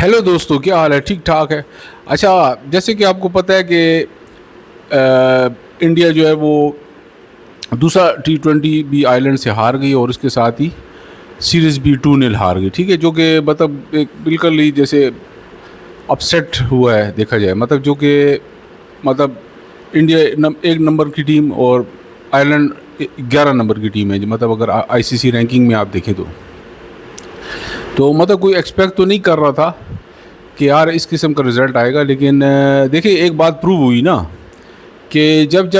Hello دوستو، کیا حال ہے؟ ٹھیک ٹھاک ہے. اچھا، جیسے کہ آپ کو پتہ ہے کہ انڈیا جو ہے وہ دوسرا T20 بھی آئرلینڈ سے ہار گئی اور اس کے ساتھ ہی سیریز بھی 2-0 ہار گئی. ٹھیک ہے، جو کہ مطلب ایک بالکل ہی جیسے اپسیٹ ہوا ہے دیکھا جائے. مطلب جو کہ مطلب انڈیا 1 نمبر کی ٹیم اور آئرلینڈ 11 نمبر کی ٹیم ہے. مطلب اگر ICC رینکنگ میں آپ دیکھیں تو مطلب کوئی ایکسپیکٹ تو نہیں کر رہا تھا کہ یار اس قسم کا رزلٹ آئے گا. لیکن دیکھیں ایک بات پروو ہوئی نا کہ جب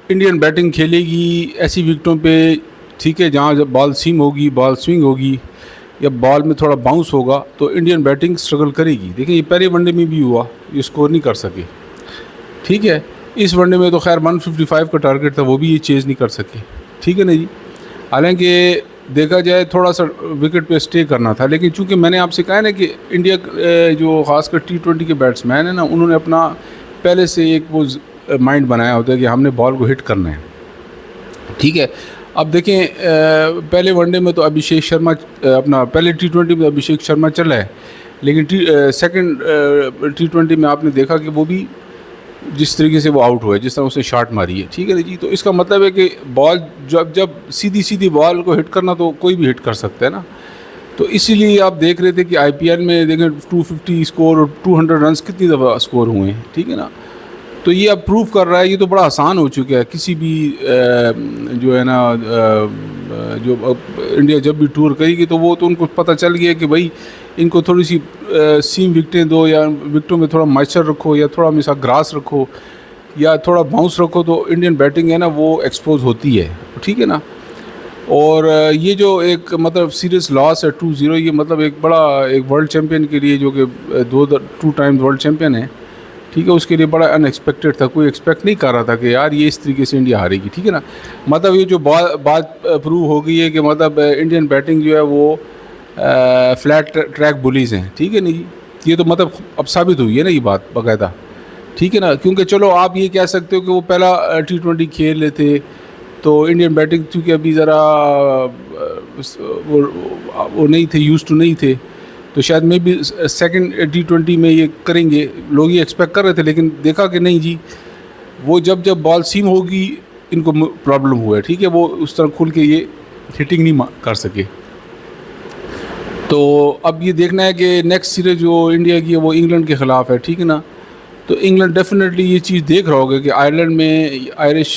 انڈین بیٹنگ کھیلے گی ایسی وکٹوں پہ، ٹھیک ہے، جہاں جب بال سیم ہوگی، بال سوئنگ ہوگی یا بال میں تھوڑا باؤنس ہوگا تو انڈین بیٹنگ اسٹرگل کرے گی. دیکھیں یہ پہلے ون ڈے میں بھی ہوا، یہ اسکور نہیں کر سکے. ٹھیک ہے، اس ون ڈے میں تو خیر 155 کا ٹارگیٹ تھا، وہ بھی یہ چیز نہیں کر سکے. ٹھیک ہے نا جی. حالانکہ دیکھا جائے تھوڑا سا وکٹ پہ اسٹے کرنا تھا، لیکن چونکہ میں نے آپ سے کہا نا کہ انڈیا جو خاص کر T20 کے بیٹس مین ہیں نا، انہوں نے اپنا پہلے سے ایک وہ مائنڈ بنایا ہوتا ہے کہ ہم نے بال کو ہٹ کرنا ہے. ٹھیک ہے، اب دیکھیں پہلے ون ڈے میں تو ابھیشیک شرما اپنا پہلے T20 میں ابھیشیک شرما چلا ہے، لیکن سیکنڈ T20 میں آپ نے دیکھا کہ وہ بھی جس طریقے سے وہ آؤٹ ہوا ہے، جس طرح اسے شاٹ ماری ہے. ٹھیک ہے جی. تو اس کا مطلب ہے کہ بال جب سیدھی بال کو ہٹ کرنا تو کوئی بھی ہٹ کر سکتا ہے نا. تو اسی لیے آپ دیکھ رہے تھے کہ IPL میں دیکھیں 250 اسکور اور 200 رنز کتنی دفعہ اسکور ہوئے ہیں. ٹھیک ہے نا. تو یہ اب پروف کر رہا ہے، یہ تو بڑا آسان ہو چکا ہے. کسی بھی جو ہے نا جو انڈیا جب بھی ٹور کرے گی تو وہ تو ان کو پتہ چل گیا کہ بھائی ان کو تھوڑی سی سیم وکٹیں دو، یا وکٹوں میں تھوڑا مائسچر رکھو، یا تھوڑا مثلا گراس رکھو، یا تھوڑا باؤنس رکھو، تو انڈین بیٹنگ ہے نا وہ ایکسپوز ہوتی ہے. ٹھیک ہے نا. اور یہ جو ایک مطلب سیریس لاس ہے 2-0، یہ مطلب ایک بڑا ایک ورلڈ چیمپئن کے لیے جو کہ 2 ٹائم ورلڈ چیمپئن ہے. ٹھیک ہے، اس کے لیے بڑا ان ایکسپیکٹڈ تھا. کوئی ایکسپیکٹ نہیں کر رہا تھا کہ یار یہ اس طریقے سے انڈیا ہارے گی. ٹھیک ہے نا. مطلب یہ جو بات پروو ہو گئی ہے کہ مطلب انڈین بیٹنگ جو ہے وہ فلیٹ ٹریک بولیز ہیں. ٹھیک ہے نا جی. یہ تو مطلب اب ثابت ہوئی ہے نا یہ بات باقاعدہ. ٹھیک ہے نا. کیونکہ چلو آپ یہ کہہ سکتے ہو کہ وہ پہلا T20 کھیل رہے تھے تو انڈین بیٹنگ چونکہ ابھی ذرا وہ نہیں تھے، یوز ٹو نہیں تھے، تو شاید میں بھی سیکنڈ T20 میں یہ کریں گے. لوگ یہ ایکسپیکٹ کر رہے تھے، لیکن دیکھا کہ نہیں جی، وہ جب بال سیم ہوگی ان کو پرابلم ہوا ہے. ٹھیک ہے، وہ اس طرح کھل کے یہ ہٹنگ نہیں کر سکے. تو اب یہ دیکھنا ہے کہ نیکسٹ سیریز جو انڈیا کی ہے وہ انگلینڈ کے خلاف ہے. ٹھیک ہے نا. تو انگلینڈ ڈیفینیٹلی یہ چیز دیکھ رہا ہوگا کہ آئرلینڈ میں آئرش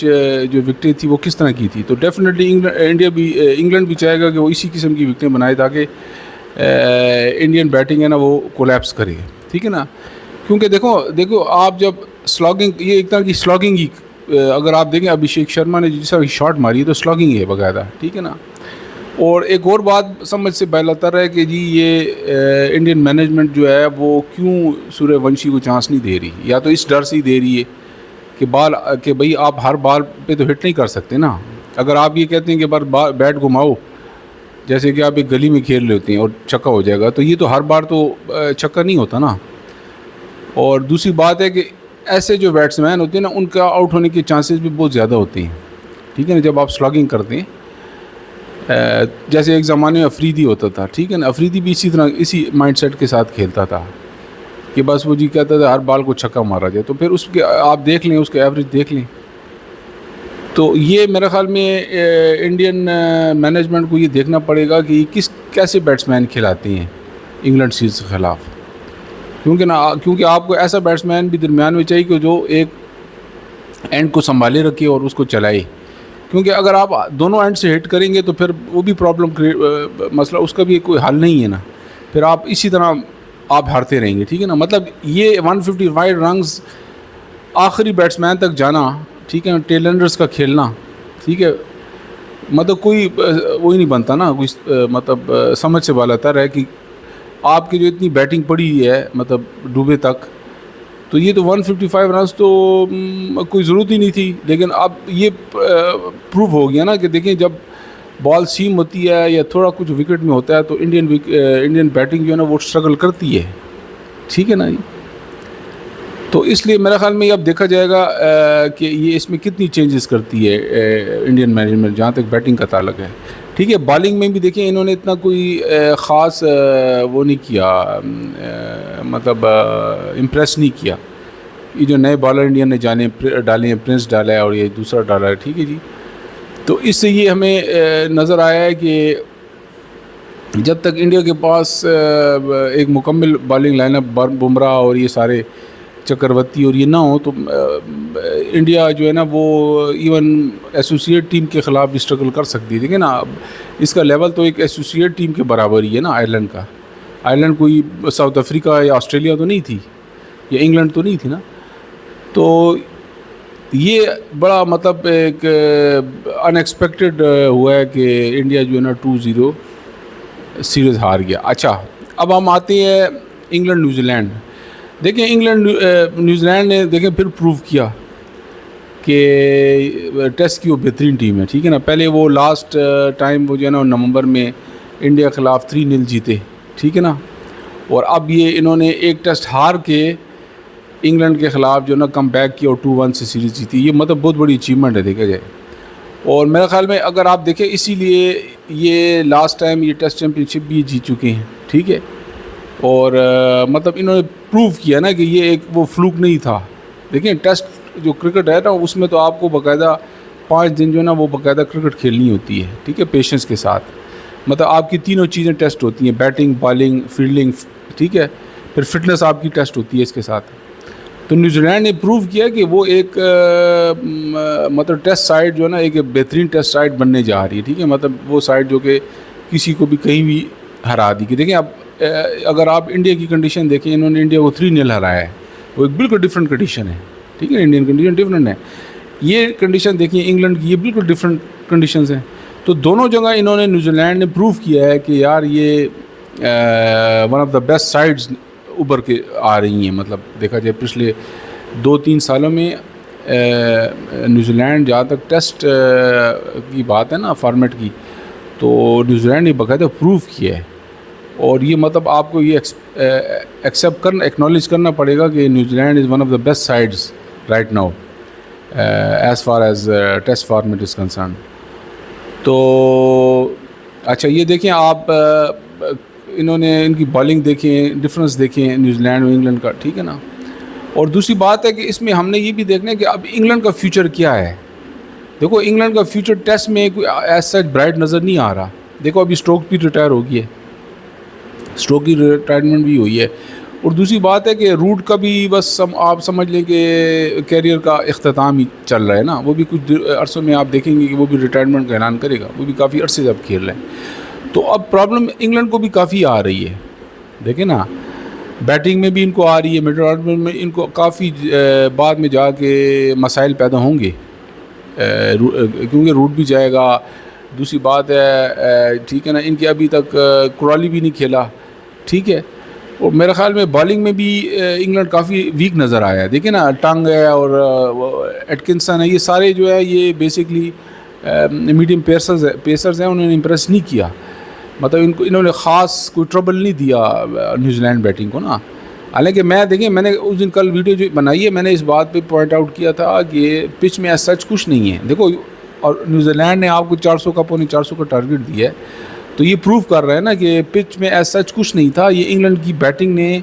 جو وکٹیں تھی وہ کس طرح کی تھی. تو ڈیفینیٹلی انگلینڈ بھی چاہے گا کہ وہ اسی قسم کی وکٹیں بنائے تاکہ انڈین بیٹنگ ہے نا وہ کولیپس کرے. ٹھیک ہے نا. کیونکہ دیکھو آپ جب سلاگنگ، یہ ایک طرح کی سلاگنگ ہی، اگر آپ دیکھیں ابھیشیک شرما نے جس طرح شاٹ ماری ہے تو سلاگنگ ہے باقاعدہ. ٹھیک ہے نا. اور ایک اور بات سمجھ سے بہتر ہے کہ جی یہ انڈین مینجمنٹ جو ہے وہ کیوں سوریہ ونشی کو چانس نہیں دے رہی، یا تو اس ڈر سے ہی دے رہی ہے کہ بھائی آپ ہر بال پہ تو ہٹ نہیں کر سکتے نا. اگر آپ یہ کہتے ہیں کہ بیٹ گھماؤ، جیسے کہ آپ ایک گلی میں کھیل رہے ہوتے ہیں اور چھکا ہو جائے گا، تو یہ تو ہر بار تو چھکا نہیں ہوتا نا. اور دوسری بات ہے کہ ایسے جو بیٹس مین ہوتے ہیں نا ان کا آؤٹ ہونے کے چانسز بھی بہت زیادہ ہوتے ہیں. ٹھیک ہے نا. جب آپ سلاگنگ کرتے ہیں، جیسے ایک زمانے میں افریدی ہوتا تھا. ٹھیک ہے نا. افریدی بھی اسی مائنڈ سیٹ کے ساتھ کھیلتا تھا کہ بس وہ جی کہتا تھا ہر بال کو چھکا مارا جائے. تو پھر اس کے آپ دیکھ لیں، اس کے ایوریج دیکھ لیں. تو یہ میرے خیال میں انڈین مینجمنٹ کو یہ دیکھنا پڑے گا کہ کیسے بیٹس مین کھلاتے ہیں انگلینڈ سیریز کے خلاف. کیونکہ آپ کو ایسا بیٹس مین بھی درمیان میں چاہیے کہ جو ایک اینڈ کو سنبھالے رکھے اور اس کو چلائے. کیونکہ اگر آپ دونوں اینڈ سے ہٹ کریں گے تو پھر وہ بھی مسئلہ اس کا بھی کوئی حل نہیں ہے نا. پھر آپ اسی طرح آپ ہارتے رہیں گے. ٹھیک ہے نا. مطلب یہ 155 رنز آخری بیٹس مین تک جانا، ٹھیک ہے، ٹیل اینڈرز کا کھیلنا، ٹھیک ہے، مطلب کوئی وہی نہیں بنتا نا. کوئی مطلب سمجھ سے بالاتر ہے کہ آپ کی جو اتنی بیٹنگ پڑی ہے مطلب ڈوبے تک، تو یہ تو 155 رنز تو کوئی ضرورت ہی نہیں تھی. لیکن اب یہ پروو ہو گیا نا کہ دیکھیں جب بال سیم ہوتی ہے یا تھوڑا کچھ وکٹ میں ہوتا ہے تو انڈین بیٹنگ جو ہے نا وہ اسٹرگل کرتی ہے. ٹھیک ہے نا جی. تو اس لیے میرے خیال میں اب دیکھا جائے گا کہ یہ اس میں کتنی چینجز کرتی ہے انڈین مینجمنٹ جہاں تک بیٹنگ کا تعلق ہے. ٹھیک ہے. بالنگ میں بھی دیکھیں انہوں نے اتنا کوئی خاص وہ نہیں کیا, مطلب امپریس نہیں کیا. یہ جو نئے بالر انڈیا نے ڈالے ہیں, پرنس ڈالا ہے اور یہ دوسرا ڈالا ہے, ٹھیک ہے جی. تو اس سے یہ ہمیں نظر آیا ہے کہ جب تک انڈیا کے پاس ایک مکمل بالنگ لائن اپ بمراہ اور یہ سارے چکرورتی اور یہ نہ ہو تو انڈیا جو ہے نا وہ ایون ایسوسیٹ ٹیم کے خلاف بھی اسٹرگل کر سکتی ہے. دیکھیں نا اب اس کا لیول تو ایک ایسوسیٹ ٹیم کے برابر ہی ہے نا آئرلینڈ کا. آئرلینڈ کوئی ساؤتھ افریقہ یا آسٹریلیا تو نہیں تھی, یا انگلینڈ تو نہیں تھی نا. تو یہ بڑا مطلب ایک ان ایکسپیکٹڈ ہوا ہے کہ انڈیا جو ہے نا 2-0 سیریز ہار گیا. اچھا اب ہم آتے ہیں انگلینڈ نیوزی لینڈ. دیکھیں انگلینڈ نیوزی لینڈ نے دیکھیں پھر پروو کیا کہ ٹیسٹ کی وہ بہترین ٹیم ہے, ٹھیک ہے نا. پہلے وہ لاسٹ ٹائم وہ جو ہے نا نومبر میں انڈیا کے خلاف 3-0 جیتے, ٹھیک ہے نا. اور اب یہ انہوں نے ایک ٹیسٹ ہار کے انگلینڈ کے خلاف جو ہے نا کم بیک کیا اور 2-1 سے سیریز جیتی. یہ مطلب بہت بڑی اچیومنٹ ہے دیکھا جائے. اور میرے خیال میں اگر آپ دیکھیں اسی لیے یہ لاسٹ ٹائم یہ ٹیسٹ چیمپئن شپ بھی جیت چکے ہیں, ٹھیک ہے. اور مطلب انہوں نے پروو کیا نا کہ یہ ایک وہ فلوک نہیں تھا. دیکھیں ٹیسٹ جو کرکٹ ہے نا اس میں تو آپ کو باقاعدہ 5 دن جو ہے نا وہ باقاعدہ کرکٹ کھیلنی ہوتی ہے, ٹھیک ہے, پیشنس کے ساتھ. مطلب آپ کی تینوں چیزیں ٹیسٹ ہوتی ہیں, بیٹنگ, بالنگ, فیلڈنگ, ٹھیک ہے. پھر فٹنس آپ کی ٹیسٹ ہوتی ہے اس کے ساتھ. تو نیوزی لینڈ نے پروو کیا کہ وہ ایک مطلب ٹیسٹ سائیڈ جو ہے نا ایک بہترین ٹیسٹ سائیڈ بننے جا رہی ہے, ٹھیک ہے. مطلب وہ سائیڈ جو کہ کسی کو بھی کہیں بھی ہرا دی. کہ دیکھیں اب اگر آپ انڈیا کی کنڈیشن دیکھیں, انہوں نے انڈیا کو 3-0 ہرایا ہے, وہ ایک بالکل ڈفرینٹ کنڈیشن ہے, ٹھیک ہے. انڈین کنڈیشن ڈفرینٹ ہے. یہ کنڈیشن دیکھیں انگلینڈ کی, یہ بالکل ڈفرینٹ کنڈیشنز ہیں. تو دونوں جگہ انہوں نے نیوزی لینڈ نے پروو کیا ہے کہ یار یہ one of the best sides ابھر کے آ رہی ہیں. مطلب دیکھا جائے پچھلے 2-3 سالوں میں نیوزی لینڈ جہاں تک ٹیسٹ کی بات ہے نا فارمیٹ کی, تو نیوزی لینڈ نے باقاعدہ پروو کیا ہے. اور یہ مطلب آپ کو یہ ایکسیپٹ کرنا, ایکنالج کرنا پڑے گا کہ New Zealand is one of the best sides right now as far as test format is concern. تو اچھا یہ دیکھیں آپ, انہوں نے ان کی بالنگ دیکھیں, ڈفرینس دیکھیں نیوزی لینڈ اور انگلینڈ کا, ٹھیک ہے نا. اور دوسری بات ہے کہ اس میں ہم نے یہ بھی دیکھنا ہے کہ اب انگلینڈ کا فیوچر کیا ہے. دیکھو انگلینڈ کا فیوچر ٹیسٹ میں کوئی ایز سچ برائٹ نظر نہیں آ رہا. دیکھو ابھی اسٹروک بھی ریٹائر ہو گئی ہے, اسٹروک کی ریٹائرمنٹ بھی ہوئی ہے. اور دوسری بات ہے کہ روٹ کا بھی بس آپ سمجھ لیں کہ کیریئر کا اختتام ہی چل رہا ہے نا. وہ بھی کچھ عرصوں میں آپ دیکھیں گے کہ وہ بھی ریٹائرمنٹ کا اعلان کرے گا. وہ بھی کافی عرصے سے اب کھیل رہے ہیں. تو اب پرابلم انگلینڈ کو بھی کافی آ رہی ہے. دیکھیں نا بیٹنگ میں بھی ان کو آ رہی ہے, مڈل آرڈر میں ان کو کافی بعد میں جا کے مسائل پیدا ہوں گے, کیونکہ روٹ بھی جائے گا. دوسری بات ہے ٹھیک ہے نا, ان کے ابھی تک کرالی بھی نہیں کھیلا, ٹھیک ہے. اور میرے خیال میں بالنگ میں بھی انگلینڈ کافی ویک نظر آیا ہے. دیکھیں نا ٹنگ ہے اور ایٹکنسن ہے, یہ سارے جو ہے یہ بیسکلی میڈیم پیسرز ہیں. انہوں نے امپریس نہیں کیا, مطلب انہوں نے خاص کوئی ٹربل نہیں دیا نیوزی لینڈ بیٹنگ کو نا. حالانکہ میں نے اس دن کل ویڈیو جو بنائی ہے میں نے اس بات پہ پوائنٹ آؤٹ کیا تھا کہ پچ میں ایز سچ کچھ نہیں ہے. دیکھو اور نیوزی لینڈ نے آپ کو 400 کا 450 کا ٹارگیٹ دیا ہے, تو یہ پروف کر رہا ہے نا کہ پچ میں ایز سچ کچھ نہیں تھا. یہ انگلینڈ کی بیٹنگ نے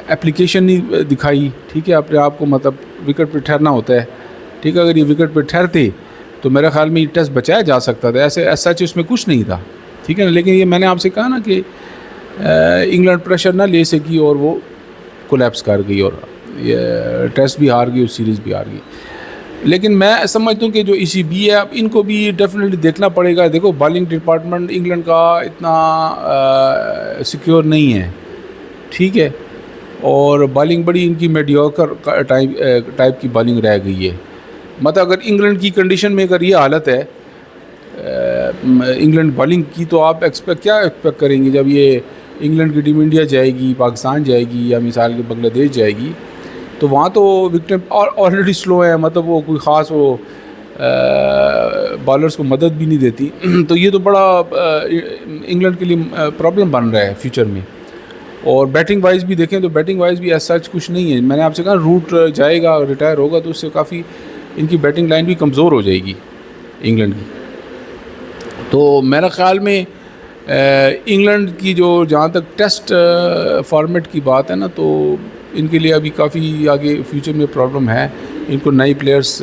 اپلیکیشن نہیں دکھائی, ٹھیک ہے. اپنے آپ کو مطلب وکٹ پہ ٹھہرنا ہوتا ہے, ٹھیک ہے. اگر یہ وکٹ پہ ٹھہرتے تو میرے خیال میں یہ ٹیسٹ بچایا جا سکتا تھا. ایسے ایز سچ اس میں کچھ نہیں تھا, ٹھیک ہے نا. لیکن یہ میں نے آپ سے کہا نا کہ انگلینڈ پریشر نہ لے سکی اور وہ کولیپس کر گئی اور یہ ٹیسٹ بھی ہار گئی اور سیریز بھی ہار گئی. لیکن میں سمجھتا ہوں کہ جو ای سی بی ہے اب ان کو بھی ڈیفینیٹلی دیکھنا پڑے گا. دیکھو بالنگ ڈپارٹمنٹ انگلینڈ کا اتنا سیکیور نہیں ہے, ٹھیک ہے. اور بالنگ بڑی ان کی میڈیوکر ٹائپ کی بالنگ رہ گئی ہے. مطلب اگر انگلینڈ کی کنڈیشن میں اگر یہ حالت ہے انگلینڈ بالنگ کی, تو آپ کیا ایکسپیکٹ کریں گے جب یہ انگلینڈ کی ٹیم انڈیا جائے گی, پاکستان جائے گی, یا مثال کے بنگلہ دیش جائے گی, تو وہاں تو وکٹیں آلریڈی سلو ہیں. مطلب وہ کوئی خاص وہ بالرز کو مدد بھی نہیں دیتی. تو یہ تو بڑا انگلینڈ کے لیے پرابلم بن رہا ہے فیوچر میں. اور بیٹنگ وائز بھی دیکھیں تو بیٹنگ وائز بھی ایز سچ کچھ نہیں ہے. میں نے آپ سے کہا روٹ جائے گا, ریٹائر ہوگا, تو اس سے کافی ان کی بیٹنگ لائن بھی کمزور ہو جائے گی انگلینڈ کی. تو تو میرا خیال میں انگلینڈ کی جو جہاں تک ٹیسٹ فارمیٹ کی بات ہے نا، تو ان کے لیے ابھی کافی آگے فیوچر میں پرابلم ہے. ان کو نئی پلیئرس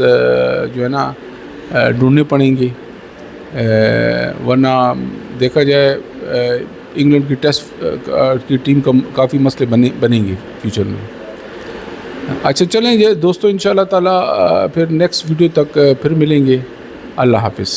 جو ہے نا ڈھونڈنے پڑیں گے، ورنہ دیکھا جائے انگلینڈ کی ٹیسٹ کی ٹیم کا کافی مسئلے بنیں گے فیوچر میں. اچھا چلیں دوستو، انشاءاللہ تعالی پھر نیکسٹ ویڈیو تک پھر ملیں گے. اللہ حافظ.